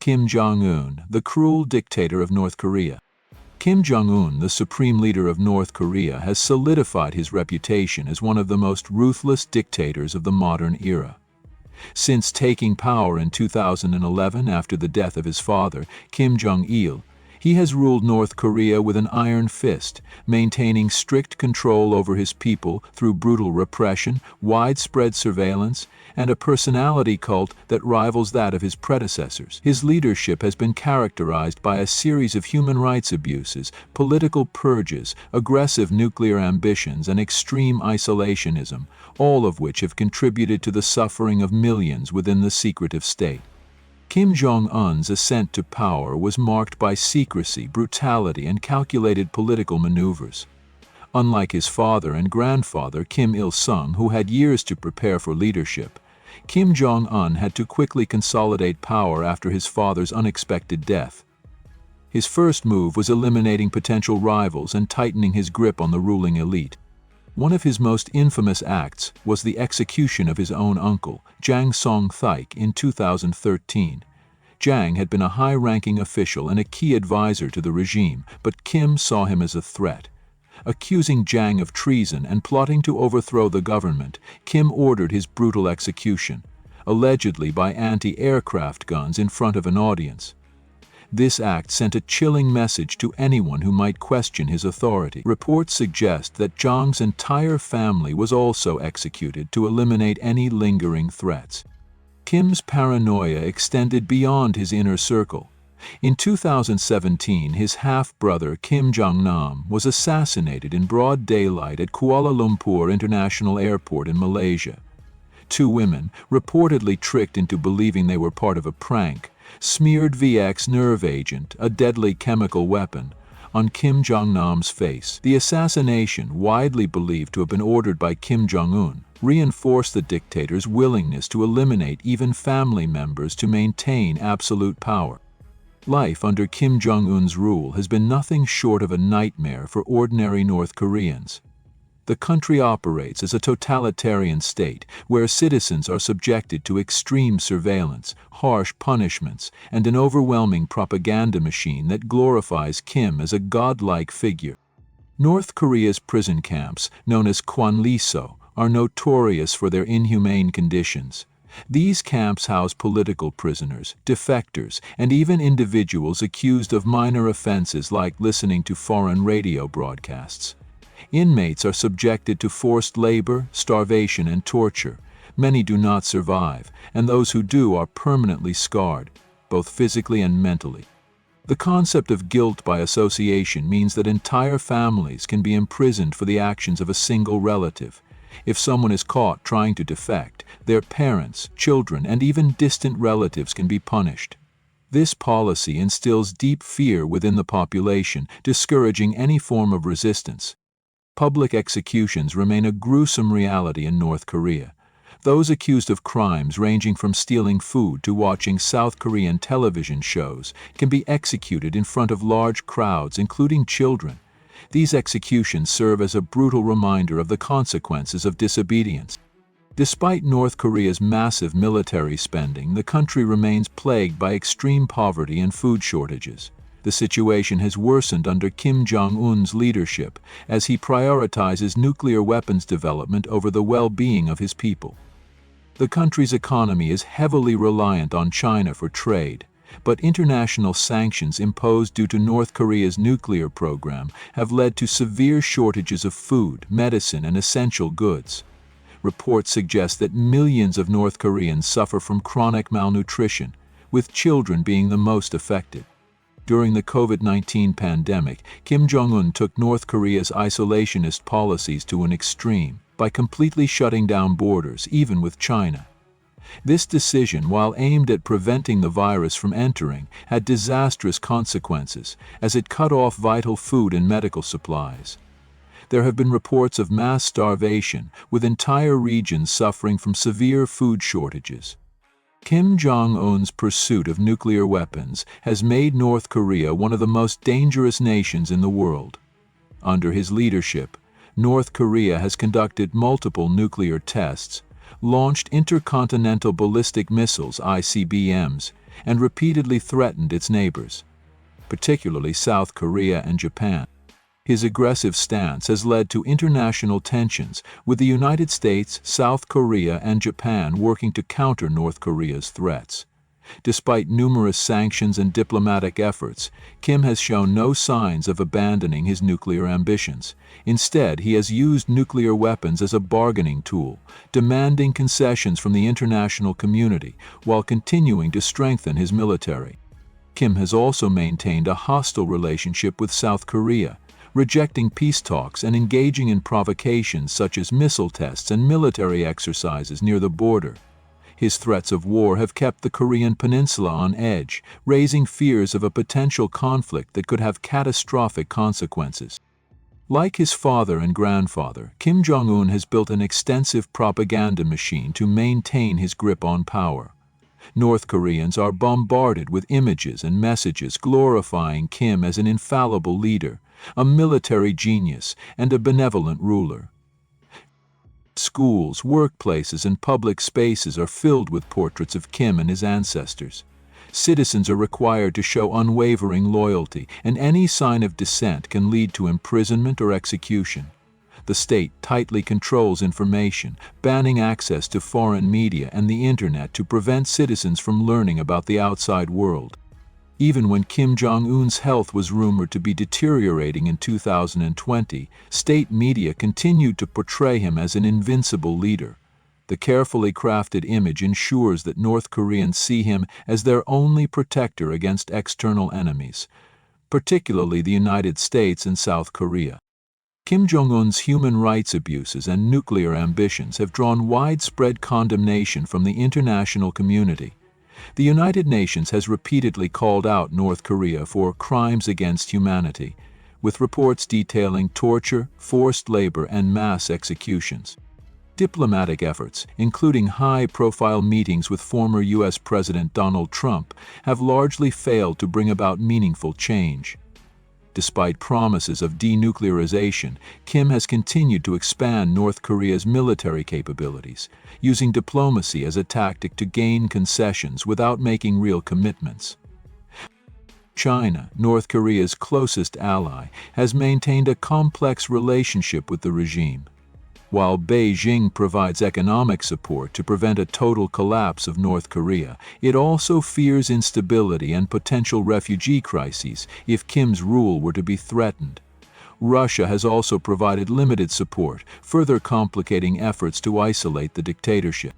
Kim Jong Un, the cruel dictator of North Korea. Kim Jong Un, the supreme leader of North Korea, has solidified his reputation as one of the most ruthless dictators of the modern era. Since taking power in 2011 after the death of his father, Kim Jong-il, he has ruled North Korea with an iron fist, maintaining strict control over his people through brutal repression, widespread surveillance, and a personality cult that rivals that of his predecessors. His leadership has been characterized by a series of human rights abuses, political purges, aggressive nuclear ambitions, and extreme isolationism, all of which have contributed to the suffering of millions within the secretive state. Kim Jong Un's ascent to power was marked by secrecy, brutality, and calculated political maneuvers. Unlike his father and grandfather Kim Il-sung, who had years to prepare for leadership, Kim Jong Un had to quickly consolidate power after his father's unexpected death. His first move was eliminating potential rivals and tightening his grip on the ruling elite. One of his most infamous acts was the execution of his own uncle, Jang Song-thaek, in 2013. Jang had been a high-ranking official and a key advisor to the regime, but Kim saw him as a threat. Accusing Jang of treason and plotting to overthrow the government, Kim ordered his brutal execution, allegedly by anti-aircraft guns in front of an audience. This act sent a chilling message to anyone who might question his authority. Reports suggest that Jang's entire family was also executed to eliminate any lingering threats. Kim's paranoia extended beyond his inner circle. In 2017, his half-brother Kim Jong-nam was assassinated in broad daylight at Kuala Lumpur International Airport in Malaysia. Two women, reportedly tricked into believing they were part of a prank, smeared VX nerve agent, a deadly chemical weapon, on Kim Jong-nam's face. The assassination, widely believed to have been ordered by Kim Jong-un, reinforced the dictator's willingness to eliminate even family members to maintain absolute power. Life under Kim Jong-un's rule has been nothing short of a nightmare for ordinary North Koreans. The country operates as a totalitarian state where citizens are subjected to extreme surveillance, harsh punishments, and an overwhelming propaganda machine that glorifies Kim as a godlike figure. North Korea's prison camps, known as Kwanliso, are notorious for their inhumane conditions. These camps house political prisoners, defectors, and even individuals accused of minor offenses like listening to foreign radio broadcasts. Inmates are subjected to forced labor, starvation, and torture. Many do not survive, and those who do are permanently scarred, both physically and mentally. The concept of guilt by association means that entire families can be imprisoned for the actions of a single relative. If someone is caught trying to defect, their parents, children, and even distant relatives can be punished. This policy instills deep fear within the population, discouraging any form of resistance. Public executions remain a gruesome reality in North Korea. Those accused of crimes ranging from stealing food to watching South Korean television shows can be executed in front of large crowds, including children. These executions serve as a brutal reminder of the consequences of disobedience. Despite North Korea's massive military spending, the country remains plagued by extreme poverty and food shortages. The situation has worsened under Kim Jong-un's leadership as he prioritizes nuclear weapons development over the well-being of his people. The country's economy is heavily reliant on China for trade, but international sanctions imposed due to North Korea's nuclear program have led to severe shortages of food, medicine, and essential goods. Reports suggest that millions of North Koreans suffer from chronic malnutrition, with children being the most affected. During the COVID-19 pandemic, Kim Jong-un took North Korea's isolationist policies to an extreme by completely shutting down borders, even with China. This decision, while aimed at preventing the virus from entering, had disastrous consequences as it cut off vital food and medical supplies. There have been reports of mass starvation, with entire regions suffering from severe food shortages. Kim Jong-un's pursuit of nuclear weapons has made North Korea one of the most dangerous nations in the world. Under his leadership, North Korea has conducted multiple nuclear tests, launched intercontinental ballistic missiles (ICBMs), and repeatedly threatened its neighbors, particularly South Korea and Japan. His aggressive stance has led to international tensions, with the United States, South Korea, and Japan working to counter North Korea's threats. Despite numerous sanctions and diplomatic efforts, Kim has shown no signs of abandoning his nuclear ambitions. Instead, he has used nuclear weapons as a bargaining tool, demanding concessions from the international community while continuing to strengthen his military. Kim has also maintained a hostile relationship with South Korea, rejecting peace talks and engaging in provocations such as missile tests and military exercises near the border. His threats of war have kept the Korean peninsula on edge, raising fears of a potential conflict that could have catastrophic consequences. Like his father and grandfather, Kim Jong Un has built an extensive propaganda machine to maintain his grip on power. North Koreans are bombarded with images and messages glorifying Kim as an infallible leader, a military genius, and a benevolent ruler. Schools, workplaces, and public spaces are filled with portraits of Kim and his ancestors. Citizens are required to show unwavering loyalty, and any sign of dissent can lead to imprisonment or execution. The state tightly controls information, banning access to foreign media and the internet to prevent citizens from learning about the outside world. Even when Kim Jong Un's health was rumored to be deteriorating in 2020, state media continued to portray him as an invincible leader. The carefully crafted image ensures that North Koreans see him as their only protector against external enemies, particularly the United States and South Korea. Kim Jong Un's human rights abuses and nuclear ambitions have drawn widespread condemnation from the international community. The United Nations has repeatedly called out North Korea for crimes against humanity, with reports detailing torture, forced labor, and mass executions. Diplomatic efforts, including high-profile meetings with former U.S. President Donald Trump, have largely failed to bring about meaningful change. Despite promises of denuclearization, Kim has continued to expand North Korea's military capabilities, using diplomacy as a tactic to gain concessions without making real commitments. China, North Korea's closest ally, has maintained a complex relationship with the regime. While Beijing provides economic support to prevent a total collapse of North Korea, it also fears instability and potential refugee crises if Kim's rule were to be threatened. Russia has also provided limited support, further complicating efforts to isolate the dictatorship.